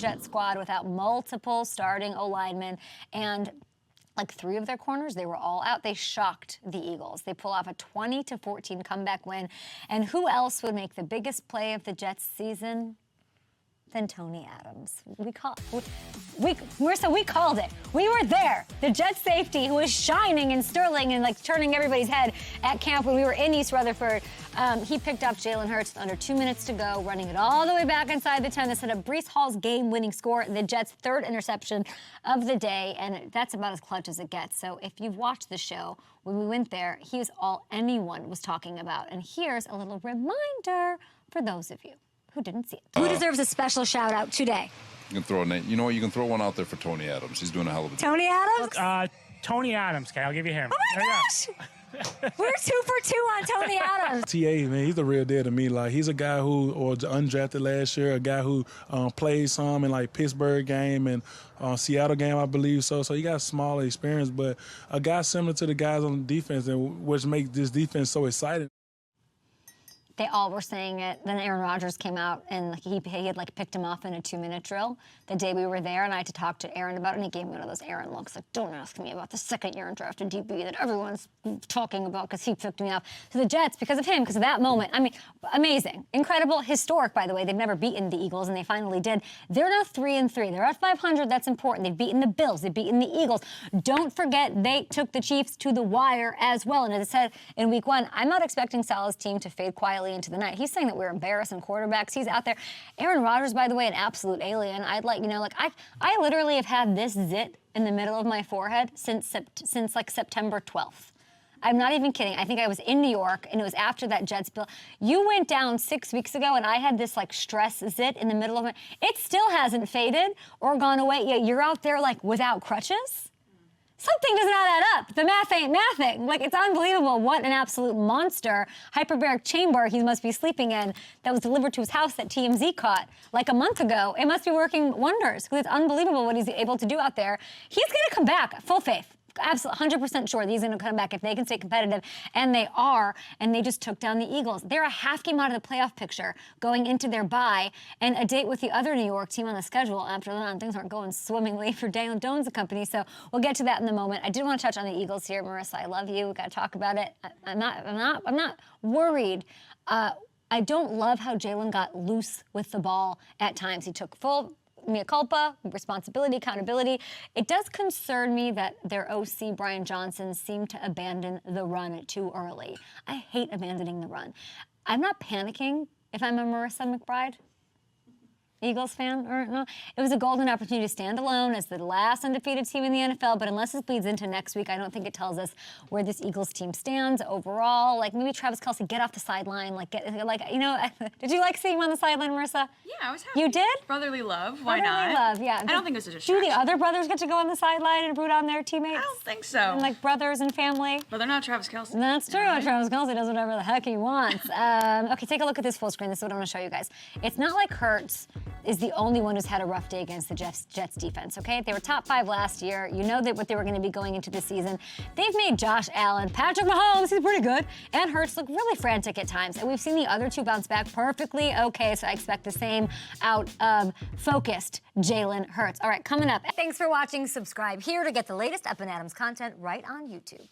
Jet squad without multiple starting O-linemen, and like 3 of their corners, they were all out. They shocked the Eagles. They pull off a 20-14 comeback win. And who else would make the biggest play of the Jets season than Tony Adams? Marissa, we called it. We were there. The Jets safety who was shining and sterling and like turning everybody's head at camp when we were in East Rutherford. He picked up Jalen Hurts with under 2 minutes to go, running it all the way back inside the 10 to set up Breece Hall's game-winning score, the Jets' 3rd interception of the day, and that's about as clutch as it gets. So if you've watched the show, when we went there, he was all anyone was talking about. And here's a little reminder for those of you who didn't see it. Who deserves a special shout-out today? You can throw a name. You know what? You can throw one out there for Tony Adams. He's doing a hell of a job. Tony Adams? Tony Adams, okay, I'll give you him. Oh my gosh! We're 2 for 2 on Tony Adams. TA, man, he's the real deal to me. Like, he's a guy who was undrafted last year, a guy who played some in like Pittsburgh game and Seattle game, I believe. So he got smaller experience, but a guy similar to the guys on the defense, and which makes this defense so exciting. They all were saying it. Then Aaron Rodgers came out and he had like picked him off in a 2-minute drill the day we were there, and I had to talk to Aaron about it, and he gave me one of those Aaron looks, like, don't ask me about the 2nd-year undrafted DB that everyone's talking about because he picked me off. So the Jets, because of him, because of that moment, I mean, amazing, incredible, historic, by the way. They've never beaten the Eagles, and they finally did. They're now 3-3. They're at 500. That's important. They've beaten the Bills. They've beaten the Eagles. Don't forget, they took the Chiefs to the wire as well. And as I said in week 1, I'm not expecting Salah's team to fade quietly into the night. He's saying that we're embarrassing quarterbacks. He's out there. Aaron Rodgers, by the way, an absolute alien. I'd like, you know, like I literally have had this zit in the middle of my forehead since like September 12th. I'm not even kidding. I think I was in New York, and it was after that Jets bill. You went down 6 weeks ago, and I had this like stress zit in the middle of it. It still hasn't faded or gone away yet. You're out there like without crutches? Something does not add up. The math ain't mathing. Like, it's unbelievable what an absolute monster hyperbaric chamber he must be sleeping in that was delivered to his house that TMZ caught like a month ago. It must be working wonders because it's unbelievable what he's able to do out there. He's going to come back, full faith. Absolutely, 100% sure that he's going to come back if they can stay competitive, and they are, and they just took down the Eagles. They're a half game out of the playoff picture going into their bye, and a date with the other New York team on the schedule after that. Things aren't going swimmingly for Daniel Jones and company, so we'll get to that in a moment. I did want to touch on the Eagles here. Marissa, I love you. We've got to talk about it. I'm not worried. I don't love how Jalen got loose with the ball at times. He took full mea culpa, responsibility, accountability. It does concern me that their OC, Brian Johnson, seemed to abandon the run too early. I hate abandoning the run. I'm not panicking if I'm a Marissa McBride Eagles fan, or no. It was a golden opportunity to stand alone as the last undefeated team in the NFL, but unless it bleeds into next week, I don't think it tells us where this Eagles team stands overall. Like, maybe Travis Kelce, get off the sideline, you know, did you like seeing him on the sideline, Marissa? Yeah, I was happy. You did? Brotherly love, why Brotherly not? love, yeah. I don't think it was a distraction. Do the other brothers get to go on the sideline and root on their teammates? I don't think so. And like brothers and family? But they're not Travis Kelce. That's true. Right? Travis Kelce does whatever the heck he wants. Okay, take a look at this full screen. This is what I want to show you guys. It's not like Hurts is the only one who's had a rough day against the Jets defense, okay? They were top 5 last year. You know that what they were going to be going into the season. They've made Josh Allen, Patrick Mahomes, he's pretty good, and Hurts look really frantic at times. And we've seen the other two bounce back perfectly okay, so I expect the same out of focused Jalen Hurts. All right, coming up. Thanks for watching. Subscribe here to get the latest Up and Adams content right on YouTube.